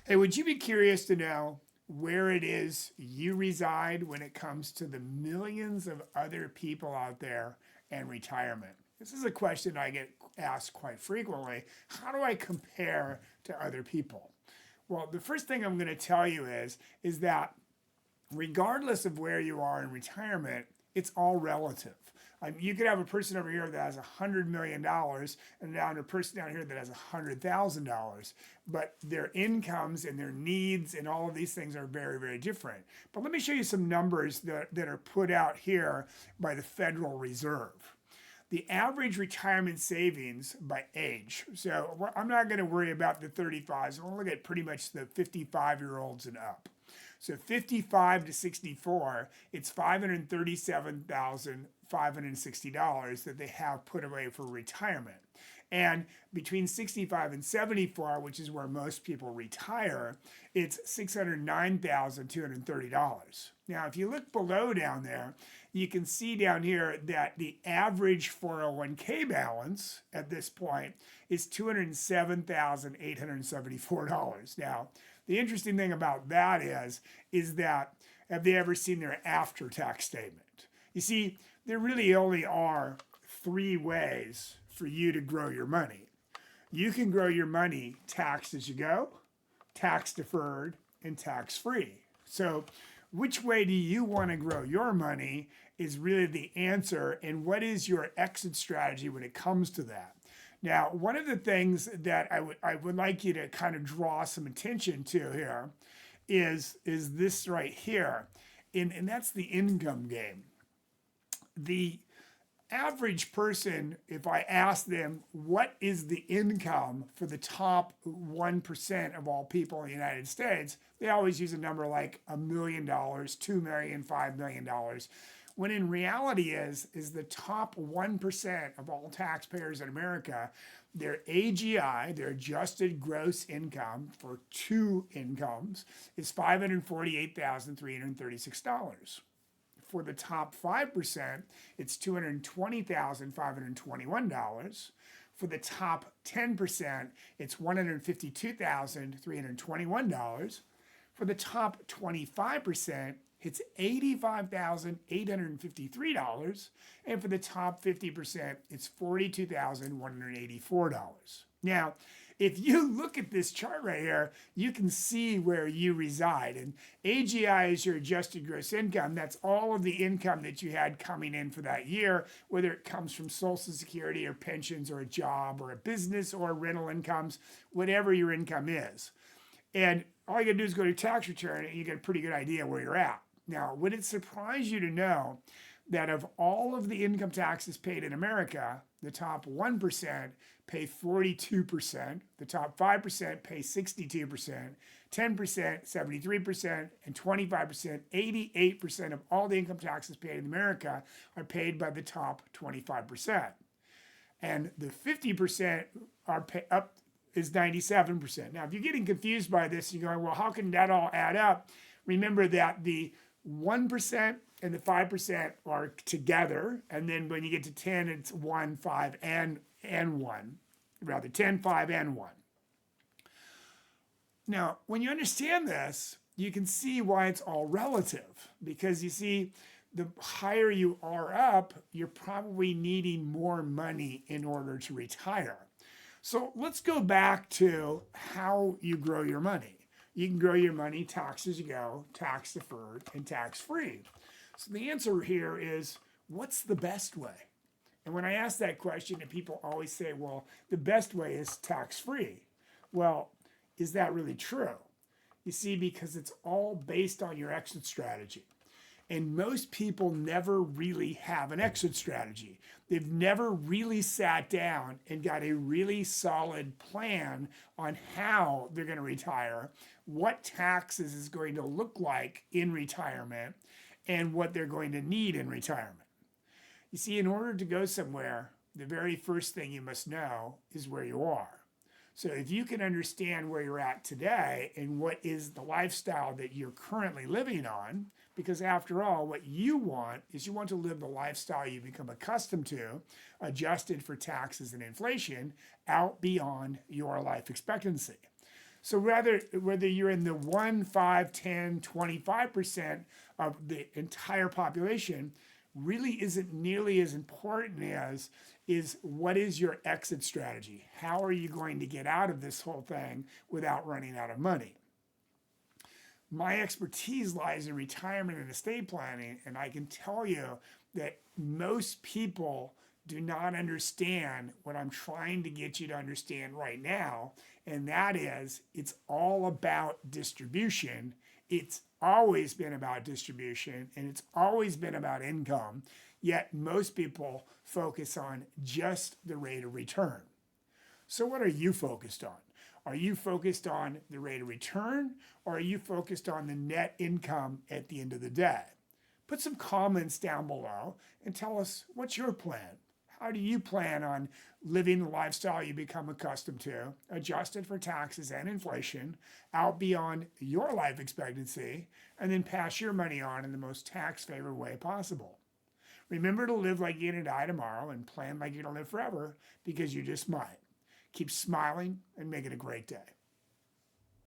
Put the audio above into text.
Hey, would you be curious to know where it is you reside when it comes to the millions of other people out there and retirement? This is a question I get asked quite frequently. How do I compare to other people? Well, the first thing I'm going to tell you is that regardless of where you are in retirement, it's all relative. You could have a person over here that has $100 million and down a person down here that has $100,000, but their incomes and their needs and all of these things are very, very different. But let me show you some numbers that are put out here by the Federal Reserve. The average retirement savings by age. So I'm not going to worry about the 35s. I'm going to look at pretty much the 55-year-olds and up. So 55 to 64, it's $537,560 that they have put away for retirement. And between 65 and 74, which is where most people retire, it's $609,230. Now, if you look below down there, you can see down here that the average 401k balance at this point is $207,874. Now, the interesting thing about that is that have they ever seen their after-tax statement? You see, there really only are three ways for you to grow your money. You can grow your money taxed as you go, tax deferred, and tax free. So, which way do you want to grow your money is really the answer, and what is your exit strategy when it comes to that? Now, one of the things that I would like you to kind of draw some attention to here is this right here, and that's the income game. The average person, if I ask them what is the income for the top 1% of all people in the United States, they always use a number like $1 million, $2 million, $5 million. When in reality is the top 1% of all taxpayers in America, their AGI, their adjusted gross income for two incomes, is $548,336. For the top 5%, it's $220,521. For the top 10%, it's $152,321. For the top 25%, it's $85,853. And for the top 50%, it's $42,184. Now, if you look at this chart right here, you can see where you reside. And AGI is your adjusted gross income. That's all of the income that you had coming in for that year, whether it comes from Social Security or pensions or a job or a business or rental incomes, whatever your income is. And all you gotta do is go to your tax return and you get a pretty good idea where you're at. Now, would it surprise you to know that of all of the income taxes paid in America, the top 1% pay 42%, the top 5% pay 62%, 10%, 73%, and 25%, 88% of all the income taxes paid in America are paid by the top 25%. And the 50% are up is 97%. Now, if you're getting confused by this, you're going, well, how can that all add up? Remember that the 1% and the 5% are together, and then when you get to 10, it's 1, 5, and 1. Rather, 10, 5, and 1. Now, when you understand this, you can see why it's all relative. Because you see, the higher you are up, you're probably needing more money in order to retire. So let's go back to how you grow your money. You can grow your money tax as you go, tax deferred, and tax free. So the answer here is, what's the best way? And when I ask that question, and people always say, well, the best way is tax free. Well, is that really true? You see, because it's all based on your exit strategy. And most people never really have an exit strategy. They've never really sat down and got a really solid plan on how they're going to retire, what taxes is going to look like in retirement, and what they're going to need in retirement. You see, in order to go somewhere, the very first thing you must know is where you are. So if you can understand where you're at today and what is the lifestyle that you're currently living on, because after all, what you want is you want to live the lifestyle you become accustomed to, adjusted for taxes and inflation, out beyond your life expectancy. So whether you're in the 1, 5, 10, 25% of the entire population really isn't nearly as important as is what is your exit strategy? How are you going to get out of this whole thing without running out of money? My expertise lies in retirement and estate planning, and I can tell you that most people do not understand what I'm trying to get you to understand right now, and that is it's all about distribution. It's always been about distribution, and it's always been about income, yet most people focus on just the rate of return. So, what are you focused on? Are you focused on the rate of return, or are you focused on the net income at the end of the day? Put some comments down below and tell us what's your plan. How do you plan on living the lifestyle you become accustomed to, adjusted for taxes and inflation, out beyond your life expectancy, and then pass your money on in the most tax favored way possible? Remember to live like you're going to die tomorrow and plan like you're going to live forever, because you just might. Keep smiling and make it a great day.